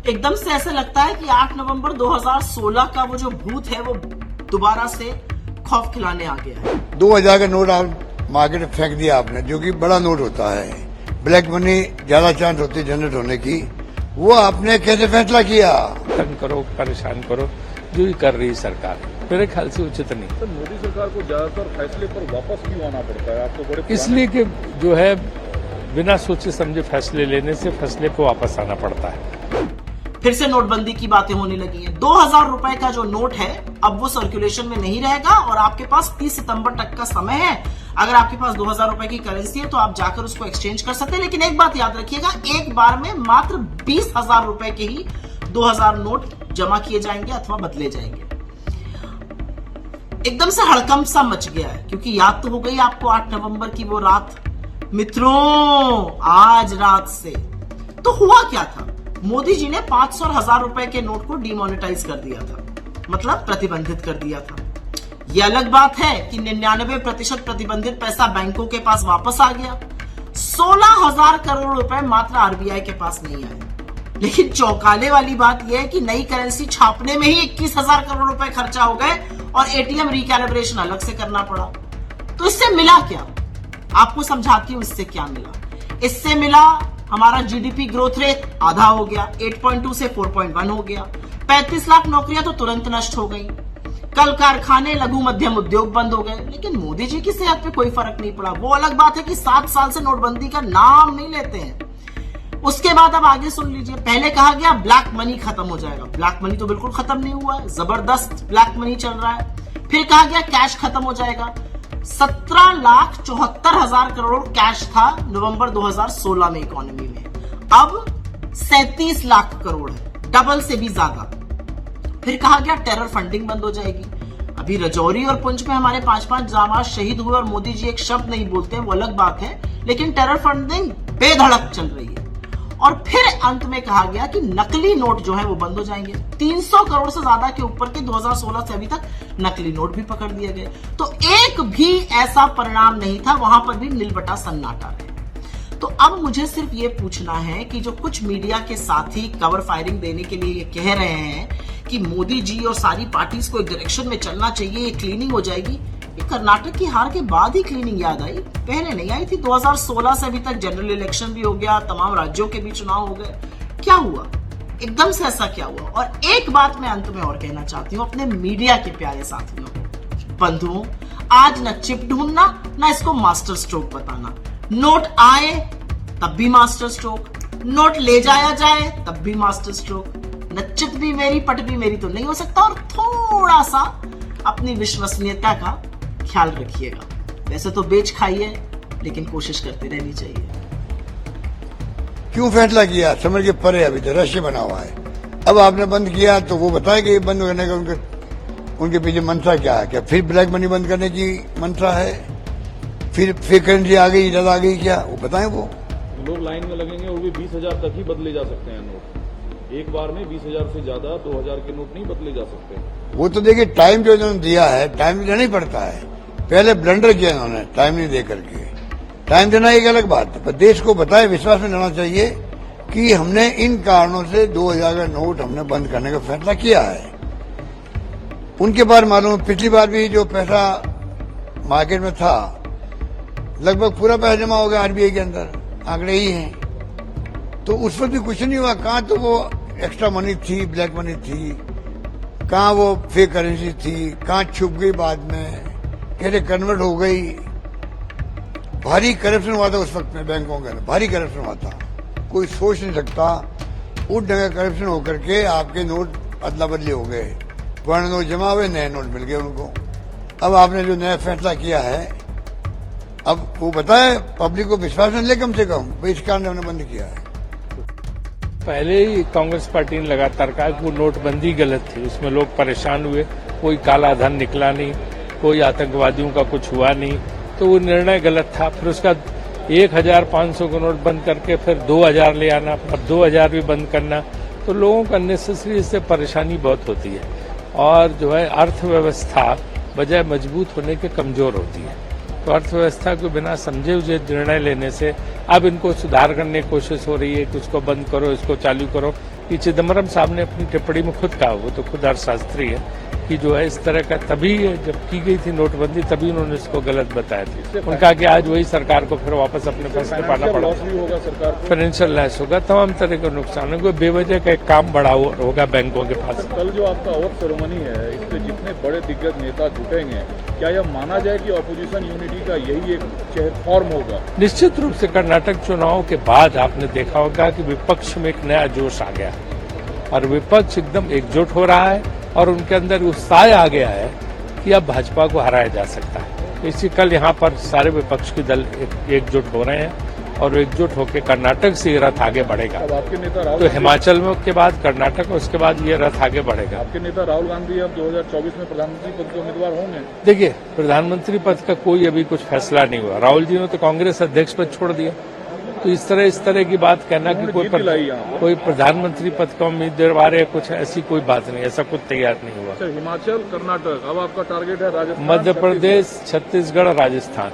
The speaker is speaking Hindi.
एकदम से ऐसा लगता है कि 8 नवंबर 2016 का वो जो भूत है वो दोबारा से खौफ खिलाने आ गया है। 2000 का नोट आप मार्केट में फेंक दिया आपने, जो कि बड़ा नोट होता है, ब्लैक मनी ज्यादा चांस होती है जनरेट होने की, वो आपने कैसे फैसला किया? तंग करो, परेशान करो, जो ही कर रही सरकार, मेरे ख्याल से उचित नहीं। सर, मोदी सरकार को ज्यादातर फैसले पर वापस क्यों आना पड़ता है? आपको बड़े इसलिए कि जो है बिना सोचे समझे फैसले लेने से फैसले पर वापस आना पड़ता है। फिर से नोटबंदी की बातें होने लगी हैं। 2000 रुपए का जो नोट है अब वो सर्कुलेशन में नहीं रहेगा और आपके पास 30 सितंबर तक का समय है। अगर आपके पास 2000 रुपए की करेंसी है तो आप जाकर उसको एक्सचेंज कर सकते हैं। लेकिन एक बात याद रखिएगा, एक बार में मात्र 20,000 रुपए के ही 2000 नोट जमा किए जाएंगे अथवा बदले जाएंगे। एकदम से हड़कंप सा मच गया है, क्योंकि याद तो हो गई आपको 8 नवंबर की वो रात। मित्रों, आज रात से तो हुआ क्या था? मोदी जी ने 500 और 1000 रुपए के नोट को डिमोनेटाइज कर दिया था, मतलब प्रतिबंधित कर दिया था। यह अलग बात है कि 99% प्रतिबंधित पैसा बैंकों के पास वापस आ गया। 16,000 करोड़ रुपए मात्र आरबीआई के पास नहीं आए। लेकिन चौंकाने वाली बात यह है कि नई करेंसी छापने में ही 21,000 करोड़ रुपए खर्चा हो गए और एटीएम रिकैलिब्रेशन अलग से करना पड़ा। तो इससे मिला क्या? आपको समझाती हूं इससे क्या मिला। इससे मिला हमारा जीडीपी ग्रोथ रेट आधा हो गया, 8.2 से 4.1 हो गया। 35 लाख नौकरियां तो तुरंत नष्ट हो गई। कल कारखाने, लघु मध्यम उद्योग बंद हो गए। लेकिन मोदी जी की सेहत पे कोई फर्क नहीं पड़ा। वो अलग बात है कि 7 साल से नोटबंदी का नाम नहीं लेते हैं। उसके बाद अब आगे सुन लीजिए। पहले कहा गया ब्लैक मनी खत्म हो जाएगा। ब्लैक मनी तो बिल्कुल खत्म नहीं हुआ है, जबरदस्त ब्लैक मनी चल रहा है। फिर कहा गया कैश खत्म हो जाएगा। 17,74,000 करोड़ कैश था नवंबर 2016 में इकोनॉमी में, अब 37 लाख करोड़ है, डबल से भी ज्यादा। फिर कहा गया टेरर फंडिंग बंद हो जाएगी। अभी रजौरी और पुंछ में हमारे 5-5 जांबाज शहीद हुए और मोदी जी एक शब्द नहीं बोलते हैं, वो अलग बात है, लेकिन टेरर फंडिंग बेधड़क चल रही है। और फिर अंत में कहा गया कि नकली नोट जो है वो बंद हो जाएंगे। 300 करोड़ से ज्यादा के ऊपर के 2016 से अभी तक नकली नोट भी पकड़ लिए गए। तो एक भी ऐसा परिणाम नहीं था, वहां पर भी नीलबटा सन्नाटा रहे। तो अब मुझे सिर्फ ये पूछना है कि जो कुछ मीडिया के साथी कवर फायरिंग देने के लिए ये कह रहे हैं कि मोदी जी और सारी पार्टीज को एक डायरेक्शन में चलना चाहिए, ये क्लीनिंग हो जाएगी, ये कर्नाटक की हार के बाद ही क्लीनिंग याद आई, पहले नहीं आई थी। 2016 से अभी तक जनरल इलेक्शन भी हो गया, तमाम राज्यों के भी चुनाव हो गए। क्या हुआ एकदम से, ऐसा क्या हुआ? और एक बात मैं अंत में और कहना चाहती हूँ अपने मीडिया के प्यारे साथियों, बंधुओं, आज न चिप ढूंढना न इसको मास्टर स्ट्रोक बताना। नोट आए तब भी मास्टर स्ट्रोक, नोट ले जाया जाए तब भी मास्टर स्ट्रोक। न चित भी मेरी पट भी मेरी तो नहीं हो सकता। और थोड़ा सा अपनी विश्वसनीयता का ख्याल रखिएगा। वैसे तो बेच खाइए, लेकिन कोशिश करते रहनी चाहिए। क्यों फैसला किया? समझ के परे, अभी तो रहस्य बना हुआ है। अब आपने बंद किया तो वो बताए कि ये बंद करने का उनके पीछे मंशा क्या है? क्या फिर ब्लैक मनी बंद करने की मंशा है? फिर फेक करेंसी आ गई, इधर आ गई, क्या वो बताएं? वो लोग लाइन में लगेंगे, वो भी 20,000 तक ही बदले जा सकते हैं नोट। एक बार में 20,000 से ज्यादा 2,000 के नोट नहीं बदले जा सकते। वो तो देखिए, टाइम जो इन्होंने दिया है, टाइम देना ही पड़ता है। पहले ब्लंडर किया इन्होंने टाइम नहीं दे करके। टाइम देना एक अलग बात है, पर देश को बताए, विश्वास में लाना चाहिए कि हमने इन कारणों से 2000 का नोट हमने बंद करने का फैसला किया है। उनके बाद मालूम, पिछली बार भी जो पैसा मार्केट में था, लगभग पूरा पैसा जमा हो गया आरबीआई के अंदर, आंकड़े ही हैं। तो उस पर भी कुछ नहीं हुआ। कहाँ तो वो एक्स्ट्रा मनी थी, ब्लैक मनी थी, कहाँ वो फेक करेंसी थी, कहाँ छुप गई बाद में, कैसे कन्वर्ट हो गई। भारी करप्शन हुआ था उस वक्त में बैंकों के अंदर, भारी करप्शन हुआ था। कोई सोच नहीं सकता उस ढंग का करप्शन होकर के आपके नोट अदला बदली हो गए। पुराने नोट जमा हुए, नए नोट मिल गए उनको। अब आपने जो नया फैसला किया है, अब वो बताए पब्लिक को विश्वास में ले कम से कम, इस कारण हमने बंद किया है। पहले ही कांग्रेस पार्टी ने लगातार कहा कि वो नोटबंदी गलत थी, उसमें लोग परेशान हुए, कोई काला धन निकला नहीं, कोई आतंकवादियों का कुछ हुआ नहीं, तो वो निर्णय गलत था। फिर उसका 1,500 का नोट बंद करके फिर 2,000 ले आना, अब 2,000 भी बंद करना, तो लोगों को अननेसेसरी इससे परेशानी बहुत होती है। और जो है अर्थव्यवस्था बजाय मजबूत होने के कमजोर होती है। तो अर्थव्यवस्था को बिना समझे हुए निर्णय लेने से अब इनको सुधार करने की कोशिश हो रही है कि उसको बंद करो, इसको चालू करो। कि चिदम्बरम साहब ने अपनी टिप्पणी में खुद कहा, वो तो खुद अर्थशास्त्री है, कि जो है इस तरह का तभी जब की गई थी नोटबंदी तभी उन्होंने इसको गलत बताया था। उन्होंने कहा कि आज वही सरकार को फिर वापस अपने फैसले पाना पड़ा, लॉस भी होगा सरकार को, फाइनेंशियल लॉस होगा, तमाम तरह का नुकसान होगा, बेवजह का एक काम बढ़ा होगा बैंकों के पास। कल जो आपका ओथ सेरेमनी है, इस पे जितने बड़े दिग्गज नेता जुटेंगे, क्या यह माना जाए कि ऑपोजिशन यूनिटी का यही एक फॉर्म होगा? निश्चित रूप से कर्नाटक चुनाव के बाद आपने देखा होगा कि विपक्ष में एक नया जोश आ गया और विपक्ष एकदम एकजुट हो रहा है और उनके अंदर उत्साह आ गया है कि अब भाजपा को हराया जा सकता है। इसी कल यहाँ पर सारे विपक्ष के दल एकजुट हो रहे हैं और एकजुट होकर कर्नाटक से ये रथ आगे बढ़ेगा। अब आपके नेता राहुल तो हिमाचल में के बाद कर्नाटक, उसके बाद ये रथ आगे बढ़ेगा। आपके नेता राहुल गांधी अब 2024 में प्रधानमंत्री पद के उम्मीदवार होंगे? देखिए, प्रधानमंत्री पद का कोई अभी कुछ फैसला नहीं हुआ। राहुल जी ने तो कांग्रेस अध्यक्ष पद छोड़ दिया, तो इस तरह की बात कहना कि कोई प्रधानमंत्री पद का उम्मीदवार है, कुछ ऐसी कोई बात नहीं, ऐसा कुछ तैयार नहीं हुआ। हिमाचल, कर्नाटक, अब आपका टारगेट है राजस्थान, मध्य प्रदेश, छत्तीसगढ़, राजस्थान।